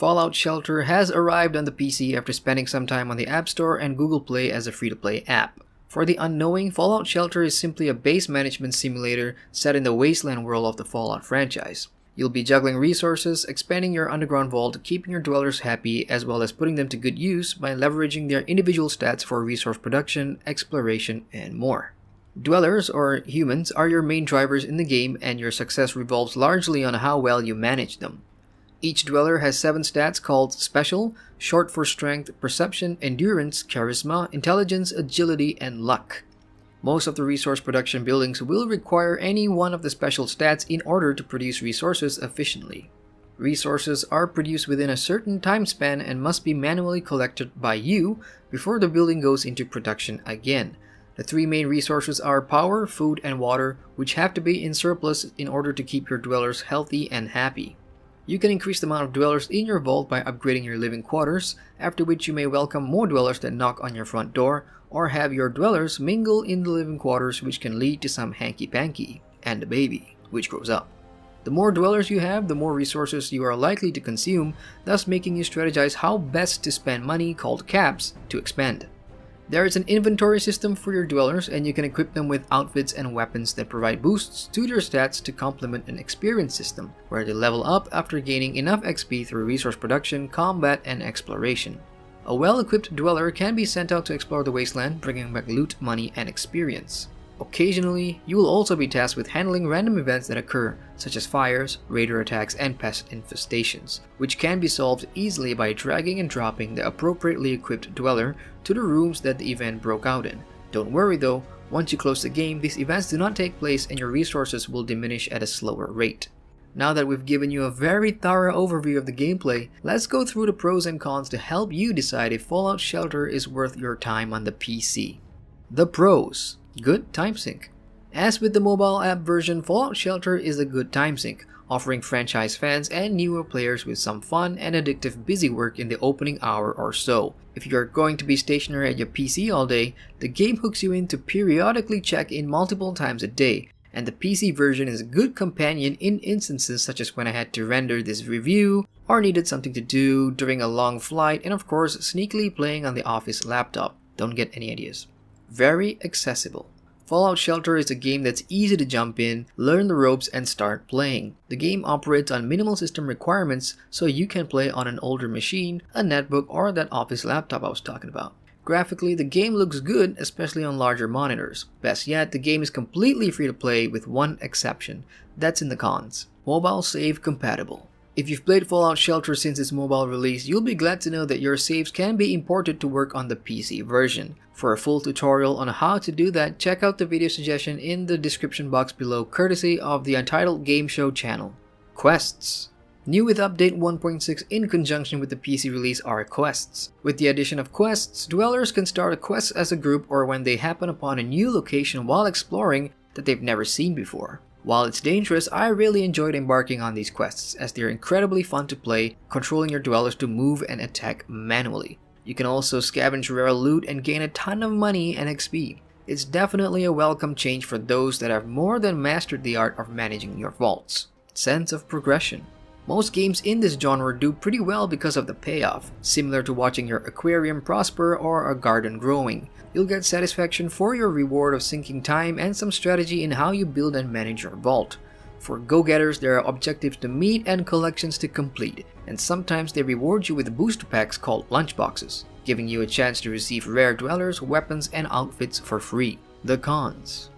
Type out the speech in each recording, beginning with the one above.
Fallout Shelter has arrived on the PC after spending some time on the App Store and Google Play as a free-to-play app. For the unknowing, Fallout Shelter is simply a base management simulator set in the wasteland world of the Fallout franchise. You'll be juggling resources, expanding your underground vault, keeping your dwellers happy, as well as putting them to good use by leveraging their individual stats for resource production, exploration, and more. Dwellers, or humans, are your main drivers in the game, and your success revolves largely on how well you manage them. Each dweller has 7 stats called Special, short for Strength, Perception, Endurance, Charisma, Intelligence, Agility, and Luck. Most of the resource production buildings will require any one of the special stats in order to produce resources efficiently. Resources are produced within a certain time span and must be manually collected by you before the building goes into production again. The 3 main resources are power, food, and water, which have to be in surplus in order to keep your dwellers healthy and happy. You can increase the amount of dwellers in your vault by upgrading your living quarters, after which you may welcome more dwellers that knock on your front door, or have your dwellers mingle in the living quarters, which can lead to some hanky-panky, and a baby, which grows up. The more dwellers you have, the more resources you are likely to consume, thus making you strategize how best to spend money, called caps, to expand. There is an inventory system for your dwellers, and you can equip them with outfits and weapons that provide boosts to their stats to complement an experience system, where they level up after gaining enough XP through resource production, combat, and exploration. A well-equipped dweller can be sent out to explore the wasteland, bringing back loot, money, and experience. Occasionally, you will also be tasked with handling random events that occur, such as fires, raider attacks, and pest infestations, which can be solved easily by dragging and dropping the appropriately equipped dweller to the rooms that the event broke out in. Don't worry though, once you close the game, these events do not take place and your resources will diminish at a slower rate. Now that we've given you a very thorough overview of the gameplay, let's go through the pros and cons to help you decide if Fallout Shelter is worth your time on the PC. The pros. Good time sync. As with the mobile app version, Fallout Shelter is a good time sync, offering franchise fans and newer players with some fun and addictive busy work in the opening hour or so. If you're going to be stationary at your PC all day, the game hooks you in to periodically check in multiple times a day, and the PC version is a good companion in instances such as when I had to render this review, or needed something to do during a long flight, and of course sneakily playing on the office laptop. Don't get any ideas. Very accessible. Fallout Shelter is a game that's easy to jump in, learn the ropes, and start playing. The game operates on minimal system requirements, so you can play on an older machine, a netbook, or that office laptop I was talking about. Graphically, the game looks good, especially on larger monitors. Best yet, the game is completely free to play with one exception. That's in the cons. Mobile save compatible. If you've played Fallout Shelter since its mobile release, you'll be glad to know that your saves can be imported to work on the PC version. For a full tutorial on how to do that, check out the video suggestion in the description box below, courtesy of the Untitled Game Show channel. Quests. New with Update 1.6 in conjunction with the PC release are quests. With the addition of quests, dwellers can start a quest as a group or when they happen upon a new location while exploring that they've never seen before. While it's dangerous, I really enjoyed embarking on these quests as they're incredibly fun to play, controlling your dwellers to move and attack manually. You can also scavenge rare loot and gain a ton of money and XP. It's definitely a welcome change for those that have more than mastered the art of managing your vaults. Sense of progression. Most games in this genre do pretty well because of the payoff, similar to watching your aquarium prosper or a garden growing. You'll get satisfaction for your reward of sinking time and some strategy in how you build and manage your vault. For go-getters, there are objectives to meet and collections to complete, and sometimes they reward you with booster packs called lunchboxes, giving you a chance to receive rare dwellers, weapons, and outfits for free. The cons.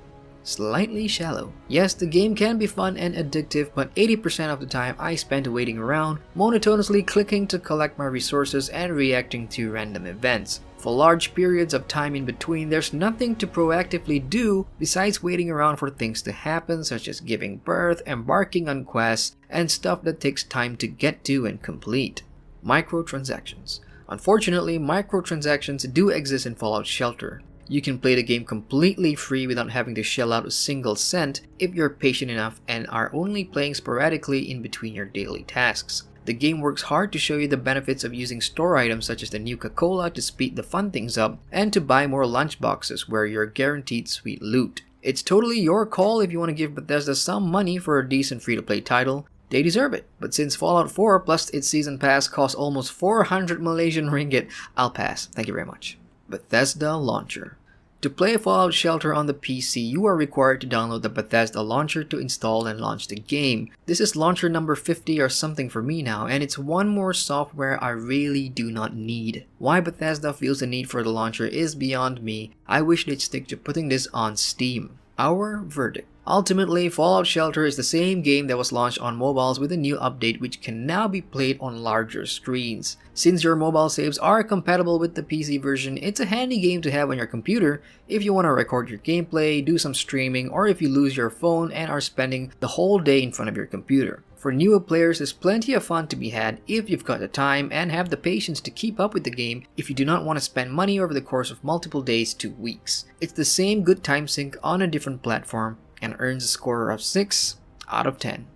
Slightly shallow. Yes, the game can be fun and addictive, but 80% of the time I spent waiting around, monotonously clicking to collect my resources and reacting to random events. For large periods of time in between, there's nothing to proactively do besides waiting around for things to happen, such as giving birth, embarking on quests, and stuff that takes time to get to and complete. Microtransactions. Unfortunately, microtransactions do exist in Fallout Shelter. You can play the game completely free without having to shell out a single cent if you're patient enough and are only playing sporadically in between your daily tasks. The game works hard to show you the benefits of using store items such as the Nuka-Cola to speed the fun things up and to buy more lunchboxes where you're guaranteed sweet loot. It's totally your call if you want to give Bethesda some money for a decent free-to-play title, They deserve it. But since Fallout 4 plus its season pass costs almost 400 Malaysian ringgit, I'll pass. Thank you very much. Bethesda Launcher. To play Fallout Shelter on the PC, you are required to download the Bethesda Launcher to install and launch the game. This is launcher number 50 or something for me now, and it's one more software I really do not need. Why Bethesda feels the need for the launcher is beyond me. I wish they'd stick to putting this on Steam. Our verdict. Ultimately, Fallout Shelter is the same game that was launched on mobiles with a new update which can now be played on larger screens. Since your mobile saves are compatible with the PC version, it's a handy game to have on your computer if you want to record your gameplay, do some streaming, or if you lose your phone and are spending the whole day in front of your computer. For newer players, there's plenty of fun to be had if you've got the time and have the patience to keep up with the game if you do not want to spend money over the course of multiple days to weeks. It's the same good time sink on a different platform and earns a score of 6 out of 10.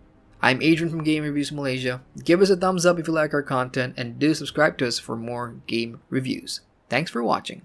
I'm Adrian from Game Reviews Malaysia. Give us a thumbs up if you like our content and do subscribe to us for more game reviews. Thanks for watching.